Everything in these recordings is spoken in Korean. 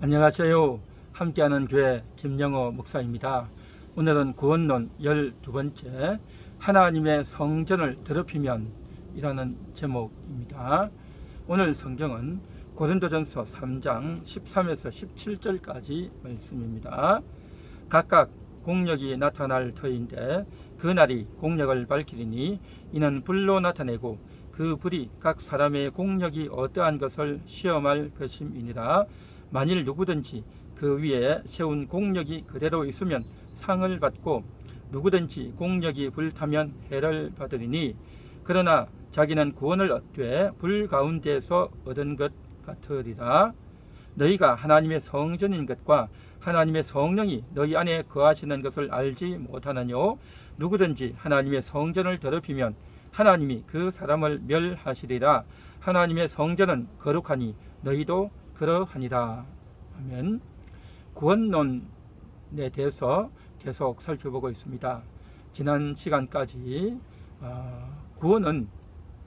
안녕하세요. 함께하는 교회 김영호 목사입니다. 오늘은 구원론 12번째 하나님의 성전을 더럽히면 이라는 제목입니다. 오늘 성경은 고린도전서 3장 13에서 17절까지 말씀입니다. 각각 공력이 나타날 터인데 그 날이 공력을 밝히리니 이는 불로 나타내고 그 불이 각 사람의 공력이 어떠한 것을 시험할 것임이니라. 만일 누구든지 그 위에 세운 공력이 그대로 있으면 상을 받고 누구든지 공력이 불타면 해를 받으리니 그러나 자기는 구원을 얻되 불 가운데서 얻은 것 같으리라. 너희가 하나님의 성전인 것과 하나님의 성령이 너희 안에 거하시는 것을 알지 못하느뇨. 누구든지 하나님의 성전을 더럽히면 하나님이 그 사람을 멸하시리라. 하나님의 성전은 거룩하니 너희도 그러하니라. 아멘. 구원론에 대해서 계속 살펴보고 있습니다. 지난 시간까지 구원은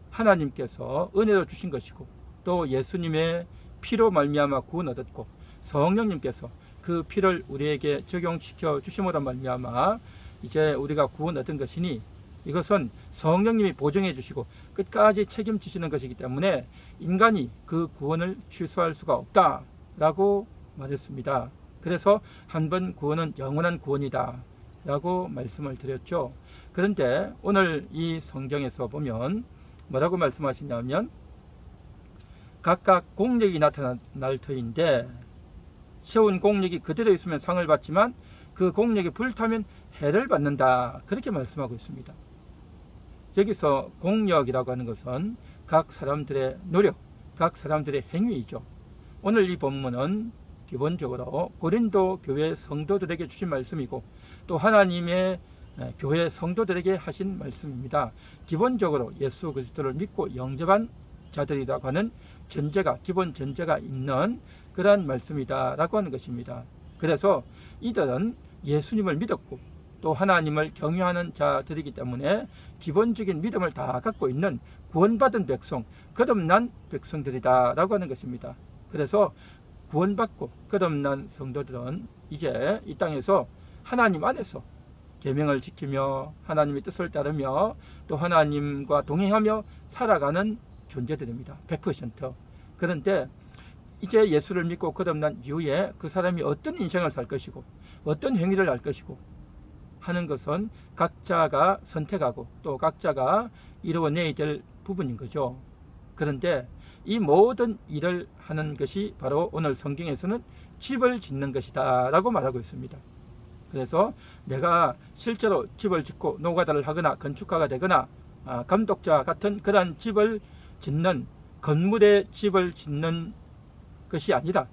하나님께서 은혜로 주신 것이고 또 예수님의 피로 말미암아 구원 얻었고 성령님께서 그 피를 우리에게 적용시켜 주심으로 말미암아 이제 우리가 구원 얻은 것이니 이것은 성령님이 보증해 주시고 끝까지 책임지시는 것이기 때문에 인간이 그 구원을 취소할 수가 없다라고 말했습니다. 그래서 한 번 구원은 영원한 구원이다 라고 말씀을 드렸죠. 그런데 오늘 이 성경에서 보면 뭐라고 말씀하시냐면 각각 공력이 나타날 터인데 세운 공력이 그대로 있으면 상을 받지만 그 공력이 불타면 해를 받는다, 그렇게 말씀하고 있습니다. 여기서 공력이라고 하는 것은 각 사람들의 노력, 각 사람들의 행위이죠. 오늘 이 본문은 기본적으로 고린도 교회 성도들에게 주신 말씀이고 또 하나님의 교회 성도들에게 하신 말씀입니다. 기본적으로 예수 그리스도를 믿고 영접한 자들이라고 하는 전제가, 기본 전제가 있는 그러한 말씀이다라고 하는 것입니다. 그래서 이들은 예수님을 믿었고 또 하나님을 경외하는 자들이기 때문에 기본적인 믿음을 다 갖고 있는 구원받은 백성, 거듭난 백성들이다라고 하는 것입니다. 그래서 구원받고 거듭난 성도들은 이제 이 땅에서 하나님 안에서 계명을 지키며 하나님의 뜻을 따르며 또 하나님과 동행하며 살아가는 존재들입니다. 100%. 그런데 이제 예수를 믿고 거듭난 이후에 그 사람이 어떤 인생을 살 것이고 어떤 행위를 할 것이고 하는 것은 각자가 선택하고 또 각자가 이루어내야 될 부분인 거죠. 그런데 이 모든 일을 하는 것이 바로 오늘 성경에서는 집을 짓는 것이다 라고 말하고 있습니다. 그래서 내가 실제로 집을 짓고 노가다를 하거나 건축가가 되거나 감독자 같은 그러한 집을 짓는, 건물의 집을 짓는 것이 아니라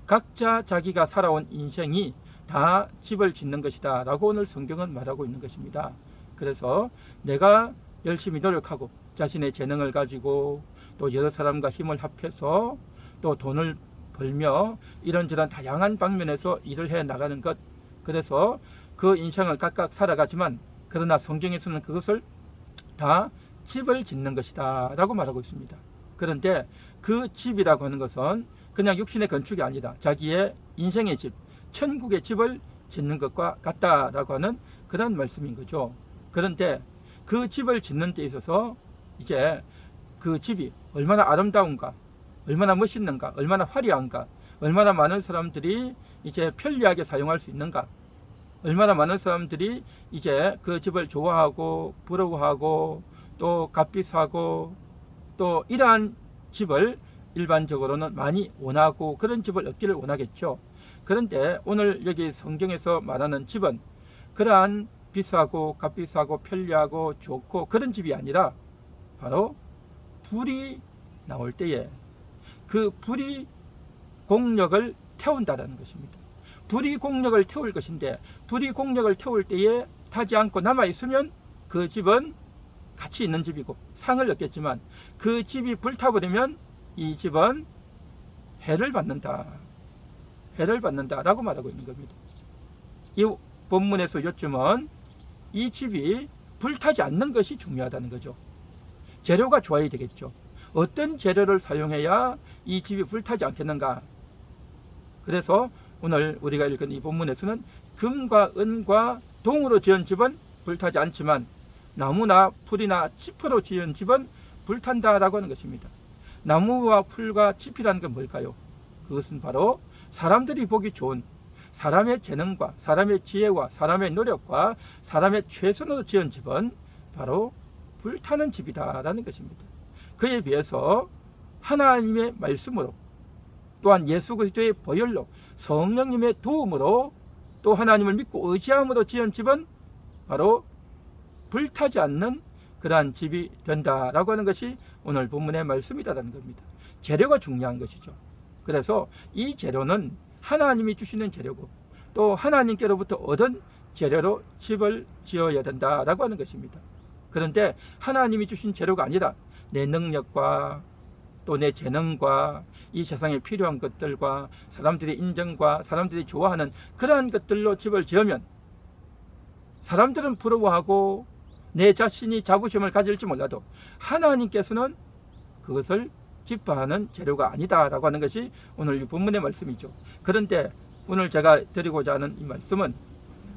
각자 자기가 살아온 인생이 다 집을 짓는 것이다 라고 오늘 성경은 말하고 있는 것입니다. 그래서 내가 열심히 노력하고 자신의 재능을 가지고 또 여러 사람과 힘을 합해서 또 돈을 벌며 이런저런 다양한 방면에서 일을 해 나가는 것, 그래서 그 인생을 각각 살아가지만 그러나 성경에서는 그것을 다 집을 짓는 것이다 라고 말하고 있습니다. 그런데 그 집이라고 하는 것은 그냥 육신의 건축이 아니다, 자기의 인생의 집, 천국의 집을 짓는 것과 같다라고 하는 그런 말씀인 거죠. 그런데 그 집을 짓는 데 있어서 이제 그 집이 얼마나 아름다운가, 얼마나 멋있는가, 얼마나 화려한가, 얼마나 많은 사람들이 이제 편리하게 사용할 수 있는가, 얼마나 많은 사람들이 이제 그 집을 좋아하고 부러워하고 또 값비싸고 또 이러한 집을 일반적으로는 많이 원하고 그런 집을 얻기를 원하겠죠. 그런데 오늘 여기 성경에서 말하는 집은 그러한 비싸고 값비싸고 편리하고 좋고 그런 집이 아니라 바로 불이 나올 때에 그 불이 공력을 태운다는 것입니다. 불이 공력을 태울 것인데 불이 공력을 태울 때에 타지 않고 남아있으면 그 집은 가치 있는 집이고 상을 얻겠지만 그 집이 불타버리면 이 집은 해를 받는다, 해를 받는다라고 말하고 있는 겁니다. 이 본문에서 요점은 이 집이 불타지 않는 것이 중요하다는 거죠. 재료가 좋아야 되겠죠. 어떤 재료를 사용해야 이 집이 불타지 않겠는가? 그래서 오늘 우리가 읽은 이 본문에서는 금과 은과 동으로 지은 집은 불타지 않지만 나무나 풀이나 짚으로 지은 집은 불탄다라고 하는 것입니다. 나무와 풀과 짚이라는 건 뭘까요? 그것은 바로 사람들이 보기 좋은 사람의 재능과 사람의 지혜와 사람의 노력과 사람의 최선으로 지은 집은 바로 불타는 집이다라는 것입니다. 그에 비해서 하나님의 말씀으로 또한 예수 그리스도의 보혈로 성령님의 도움으로 또 하나님을 믿고 의지함으로 지은 집은 바로 불타지 않는 그러한 집이 된다라고 하는 것이 오늘 본문의 말씀이다라는 겁니다. 재료가 중요한 것이죠. 그래서 이 재료는 하나님이 주시는 재료고 또 하나님께로부터 얻은 재료로 집을 지어야 된다라고 하는 것입니다. 그런데 하나님이 주신 재료가 아니라 내 능력과 또 내 재능과 이 세상에 필요한 것들과 사람들의 인정과 사람들이 좋아하는 그러한 것들로 집을 지으면 사람들은 부러워하고 내 자신이 자부심을 가질지 몰라도 하나님께서는 그것을 기뻐하는 재료가 아니다라고 하는 것이 오늘 이 본문의 말씀이죠. 그런데 오늘 제가 드리고자 하는 이 말씀은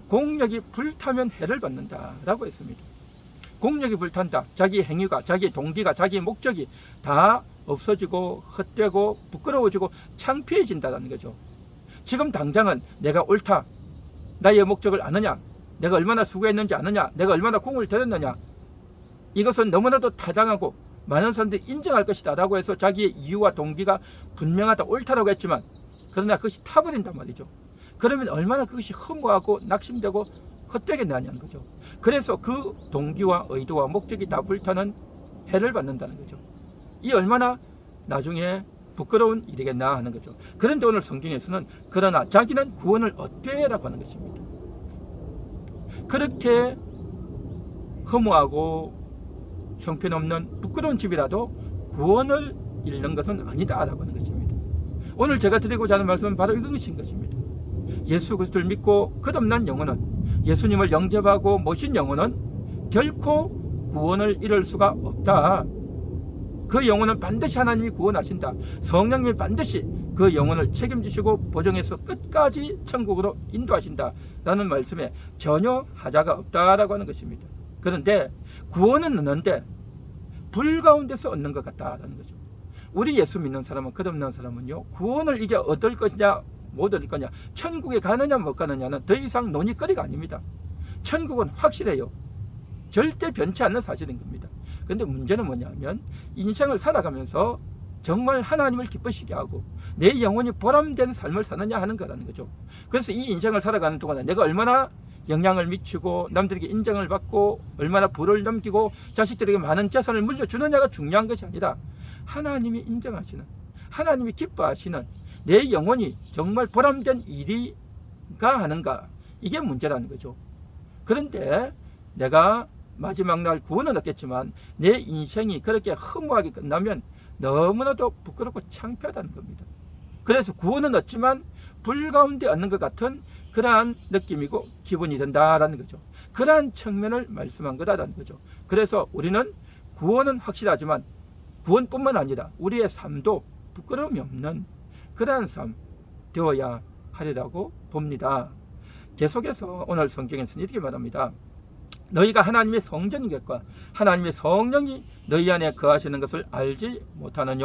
공력이 불타면 해를 받는다라고 했습니다. 공력이 불탄다. 자기 행위가, 자기 동기가, 자기 목적이 다 없어지고 헛되고 부끄러워지고 창피해진다는 거죠. 지금 당장은 내가 옳다, 나의 목적을 아느냐, 내가 얼마나 수고했는지 아느냐, 내가 얼마나 공을 들였느냐, 이것은 너무나도 타당하고 많은 사람들이 인정할 것이다 라고 해서 자기의 이유와 동기가 분명하다, 옳다라고 했지만 그러나 그것이 타버린단 말이죠. 그러면 얼마나 그것이 허무하고 낙심되고 헛되겠느냐는 거죠. 그래서 그 동기와 의도와 목적이 다 불타는 해를 받는다는 거죠. 이 얼마나 나중에 부끄러운 일이겠나 하는 거죠. 그런데 오늘 성경에서는 그러나 자기는 구원을 얻되 라고 하는 것입니다. 그렇게 허무하고 형편없는 부끄러운 집이라도 구원을 잃는 것은 아니다 라고 하는 것입니다. 오늘 제가 드리고자 하는 말씀은 바로 이것인 것입니다. 예수 그리스도를 믿고 끝없는 영혼은, 예수님을 영접하고 모신 영혼은 결코 구원을 잃을 수가 없다. 그 영혼은 반드시 하나님이 구원하신다. 성령님이 반드시 그 영혼을 책임지시고 보정해서 끝까지 천국으로 인도하신다 라는 말씀에 전혀 하자가 없다라고 하는 것입니다. 그런데 구원은 얻는데 불 가운데서 얻는 것 같다라는 거죠. 우리 예수 믿는 사람은, 끝없는 사람은요, 구원을 이제 얻을 것이냐 못 얻을 거냐, 천국에 가느냐 못 가느냐는 더 이상 논의거리가 아닙니다. 천국은 확실해요. 절대 변치 않는 사실인 겁니다. 그런데 문제는 뭐냐면 인생을 살아가면서 정말 하나님을 기쁘시게 하고 내 영혼이 보람된 삶을 사느냐 하는 거라는 거죠. 그래서 이 인생을 살아가는 동안에 내가 얼마나 영향을 미치고 남들에게 인정을 받고 얼마나 부를 넘기고 자식들에게 많은 재산을 물려주느냐가 중요한 것이 아니라 하나님이 인정하시는, 하나님이 기뻐하시는 내 영혼이 정말 보람된 일이가 하는가, 이게 문제라는 거죠. 그런데 내가 마지막 날 구원은 얻겠지만 내 인생이 그렇게 허무하게 끝나면 너무나도 부끄럽고 창피하다는 겁니다. 그래서 구원은 얻지만 불 가운데 얻는 것 같은 그러한 느낌이고 기분이 든다라는 거죠. 그러한 측면을 말씀한 거다라는 거죠. 그래서 우리는 구원은 확실하지만 구원뿐만 아니라 우리의 삶도 부끄러움이 없는 그러한 삶 되어야 하리라고 봅니다. 계속해서 오늘 성경에서는 이렇게 말합니다. 너희가 하나님의 성전인 것과 하나님의 성령이 너희 안에 거하시는 것을 알지 못하느냐,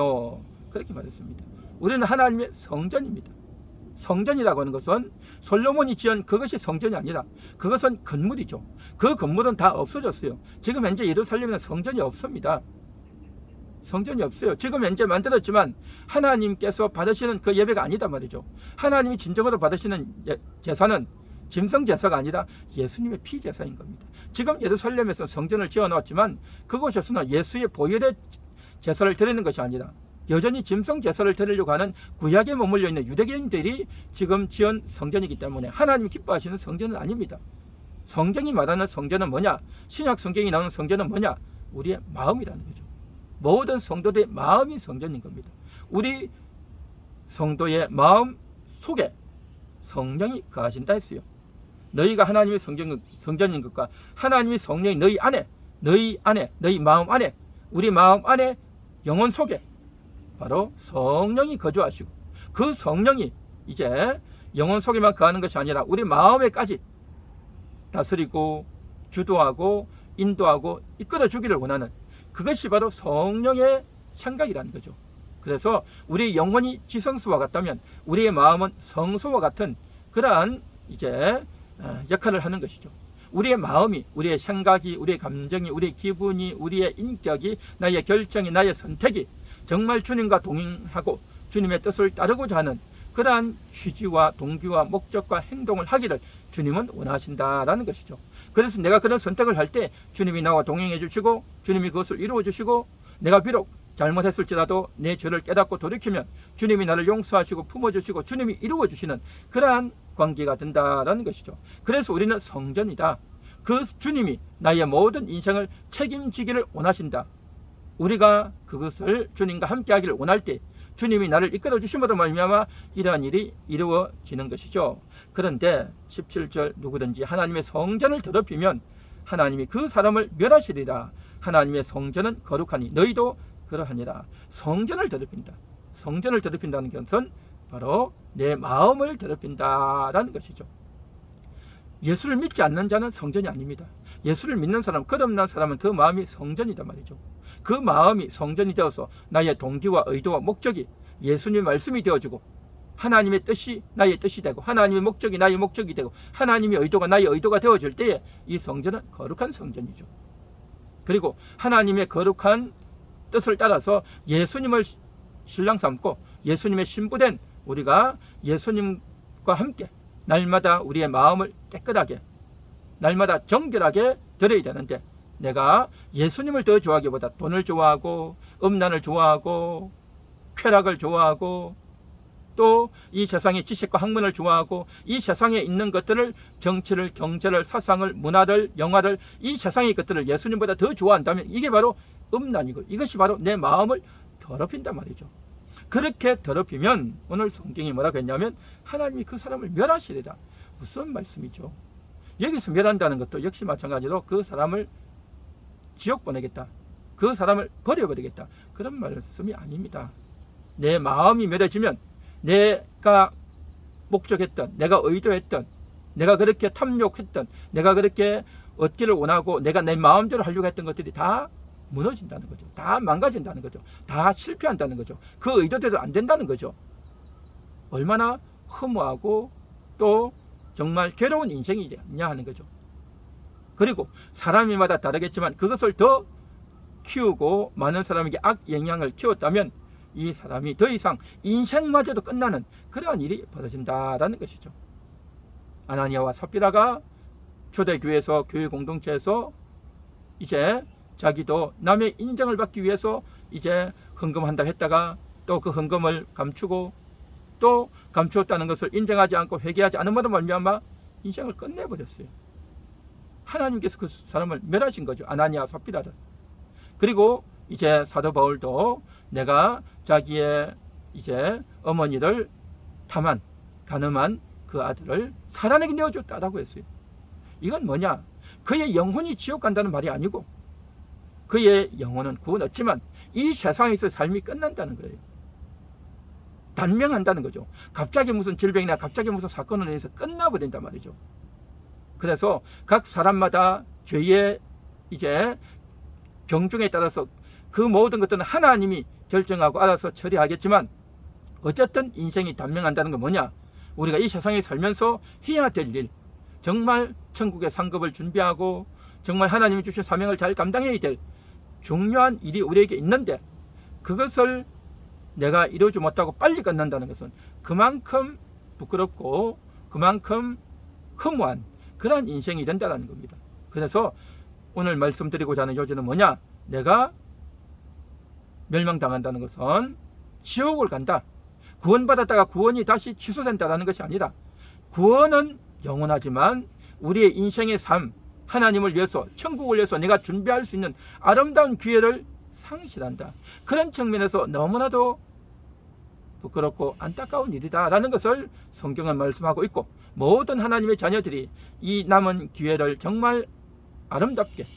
그렇게 말했습니다. 우리는 하나님의 성전입니다. 성전이라고 하는 것은 솔로몬이 지은 그것이 성전이 아니라 그것은 건물이죠. 그 건물은 다 없어졌어요. 지금 현재 예루살렘에는 성전이 없습니다. 성전이 없어요. 지금 현재 만들었지만 하나님께서 받으시는 그 예배가 아니다 말이죠. 하나님이 진정으로 받으시는 제사는 짐승 제사가 아니라 예수님의 피 제사인 겁니다. 지금 예루살렘에서 성전을 지어놓았지만 그곳에서는 예수의 보혈의 제사를 드리는 것이 아니라 여전히 짐승 제사를 드리려고 하는 구약에 머물러 있는 유대교인들이 지금 지은 성전이기 때문에 하나님 기뻐하시는 성전은 아닙니다. 성경이 말하는 성전은 뭐냐? 신약 성경이 나오는 성전은 뭐냐? 우리의 마음이라는 거죠. 모든 성도들의 마음이 성전인 겁니다. 우리 성도의 마음 속에 성령이 거하신다 했어요. 너희가 하나님의 성전인 것과 하나님의 성령이 너희 안에, 너희 마음 안에, 우리 마음 안에, 영혼 속에 바로 성령이 거주하시고 그 성령이 이제 영혼 속에만 거하는 것이 아니라 우리 마음에까지 다스리고 주도하고 인도하고 이끌어 주기를 원하는, 그것이 바로 성령의 생각이라는 거죠. 그래서 우리 영혼이 지성소와 같다면 우리의 마음은 성소와 같은 그러한 이제 역할을 하는 것이죠. 우리의 마음이, 우리의 생각이, 우리의 감정이, 우리의 기분이, 우리의 인격이, 나의 결정이, 나의 선택이 정말 주님과 동행하고 주님의 뜻을 따르고자 하는 그러한 취지와 동기와 목적과 행동을 하기를 주님은 원하신다라는 것이죠. 그래서 내가 그런 선택을 할 때 주님이 나와 동행해 주시고 주님이 그것을 이루어 주시고, 내가 비록 잘못했을지라도 내 죄를 깨닫고 돌이키면 주님이 나를 용서하시고 품어주시고 주님이 이루어 주시는 그러한 관계가 된다라는 것이죠. 그래서 우리는 성전이다. 그 주님이 나의 모든 인생을 책임지기를 원하신다. 우리가 그것을 주님과 함께 하기를 원할 때 주님이 나를 이끌어 주심으로 말미암아 이러한 일이 이루어지는 것이죠. 그런데 17절, 누구든지 하나님의 성전을 더럽히면 하나님이 그 사람을 멸하시리라. 하나님의 성전은 거룩하니 너희도 그러하니라. 성전을 더럽힌다. 성전을 더럽힌다는 것은 바로 내 마음을 더럽힌다라는 것이죠. 예수를 믿지 않는 자는 성전이 아닙니다. 예수를 믿는 사람, 거듭난 사람은 그 마음이 성전이다 말이죠. 그 마음이 성전이 되어서 나의 동기와 의도와 목적이 예수님의 말씀이 되어주고, 하나님의 뜻이 나의 뜻이 되고, 하나님의 목적이 나의 목적이 되고, 하나님의 의도가 나의 의도가 되어질 때에 이 성전은 거룩한 성전이죠. 그리고 하나님의 거룩한 뜻을 따라서 예수님을 신랑 삼고 예수님의 신부된 우리가 예수님과 함께 날마다 우리의 마음을 깨끗하게, 날마다 정결하게 드려야 되는데, 내가 예수님을 더 좋아하기보다 돈을 좋아하고 음란을 좋아하고 쾌락을 좋아하고 또 이 세상의 지식과 학문을 좋아하고 이 세상에 있는 것들을, 정치를, 경제를, 사상을, 문화를, 영화를, 이 세상의 것들을 예수님보다 더 좋아한다면 이게 바로 음란이고 이것이 바로 내 마음을 더럽힌단 말이죠. 그렇게 더럽히면 오늘 성경이 뭐라고 했냐면 하나님이 그 사람을 멸하시리라. 무슨 말씀이죠? 여기서 멸한다는 것도 역시 마찬가지로 그 사람을 지옥 보내겠다, 그 사람을 버려버리겠다, 그런 말씀이 아닙니다. 내 마음이 멸해지면 내가 목적했던, 내가 의도했던, 내가 그렇게 탐욕했던, 내가 그렇게 얻기를 원하고 내가 내 마음대로 하려고 했던 것들이 다 무너진다는 거죠. 다 망가진다는 거죠. 다 실패한다는 거죠. 그 의도대로 안 된다는 거죠. 얼마나 허무하고 또 정말 괴로운 인생이 되었냐 하는 거죠. 그리고 사람마다 다르겠지만 그것을 더 키우고 많은 사람에게 악 영향을 키웠다면 이 사람이 더 이상 인생마저도 끝나는 그러한 일이 벌어진다라는 것이죠. 아나니아와 삽비라가 초대교회에서, 교회 공동체에서 이제 자기도 남의 인정을 받기 위해서 이제 헌금한다고 했다가 또 그 헌금을 감추고 또 감추었다는 것을 인정하지 않고 회개하지 않음으로 말미암아 인생을 끝내버렸어요. 하나님께서 그 사람을 멸하신 거죠. 아나니아 삽비라를. 그리고 이제 사도 바울도 내가 자기의 이제 어머니를 탐한, 간음한 그 아들을 사단에게 내어줬다라고 했어요. 이건 뭐냐? 그의 영혼이 지옥 간다는 말이 아니고 그의 영혼은 구원 얻지만 이 세상에서 삶이 끝난다는 거예요. 단명한다는 거죠. 갑자기 무슨 질병이나 갑자기 무슨 사건으로 인해서 끝나버린단 말이죠. 그래서 각 사람마다 죄의 이제 경중에 따라서 그 모든 것들은 하나님이 결정하고 알아서 처리하겠지만 어쨌든 인생이 단명한다는 건 뭐냐? 우리가 이 세상에 살면서 해야 될 일, 정말 천국의 상급을 준비하고 정말 하나님이 주신 사명을 잘 감당해야 될 중요한 일이 우리에게 있는데 그것을 내가 이루지 못하고 빨리 끝난다는 것은 그만큼 부끄럽고 그만큼 허무한 그런 인생이 된다는 겁니다. 그래서 오늘 말씀드리고자 하는 요지는 뭐냐? 내가 멸망당한다는 것은 지옥을 간다, 구원받았다가 구원이 다시 취소된다는 것이 아니라 구원은 영원하지만 우리의 인생의 삶, 하나님을 위해서, 천국을 위해서 내가 준비할 수 있는 아름다운 기회를 상실한다. 그런 측면에서 너무나도 부끄럽고 안타까운 일이다라는 것을 성경은 말씀하고 있고, 모든 하나님의 자녀들이 이 남은 기회를 정말 아름답게,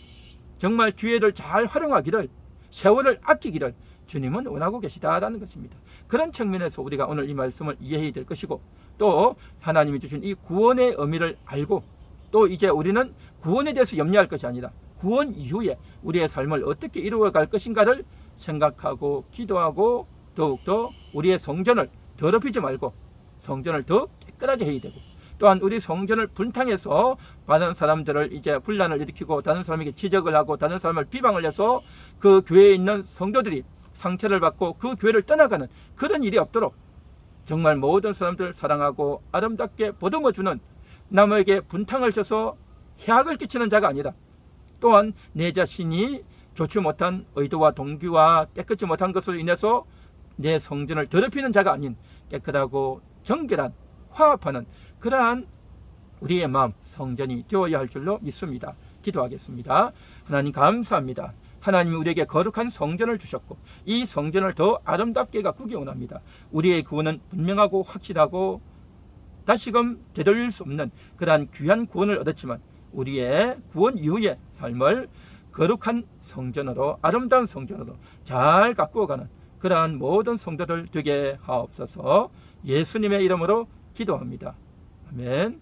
정말 기회를 잘 활용하기를, 세월을 아끼기를 주님은 원하고 계시다라는 것입니다. 그런 측면에서 우리가 오늘 이 말씀을 이해해야 될 것이고, 또 하나님이 주신 이 구원의 의미를 알고, 또 이제 우리는 구원에 대해서 염려할 것이 아니라 구원 이후에 우리의 삶을 어떻게 이루어갈 것인가를 생각하고 기도하고, 더욱더 우리의 성전을 더럽히지 말고 성전을 더 깨끗하게 해야 되고, 또한 우리 성전을 분탕해서 많은 사람들을 이제 분란을 일으키고 다른 사람에게 지적을 하고 다른 사람을 비방을 해서 그 교회에 있는 성도들이 상처를 받고 그 교회를 떠나가는 그런 일이 없도록 정말 모든 사람들을 사랑하고 아름답게 보듬어주는, 남에게 분탕을 쳐서 해악을 끼치는 자가 아니라, 또한 내 자신이 좋지 못한 의도와 동기와 깨끗이 못한 것으로 인해서 내 성전을 더럽히는 자가 아닌 깨끗하고 정결한, 화합하는 그러한 우리의 마음, 성전이 되어야 할 줄로 믿습니다. 기도하겠습니다. 하나님 감사합니다. 하나님이 우리에게 거룩한 성전을 주셨고 이 성전을 더 아름답게 가꾸기 원합니다. 우리의 구원은 분명하고 확실하고 다시금 되돌릴 수 없는 그러한 귀한 구원을 얻었지만, 우리의 구원 이후의 삶을 거룩한 성전으로, 아름다운 성전으로 잘 가꾸어가는 그러한 모든 성도들 되게 하옵소서. 예수님의 이름으로 기도합니다. 아멘.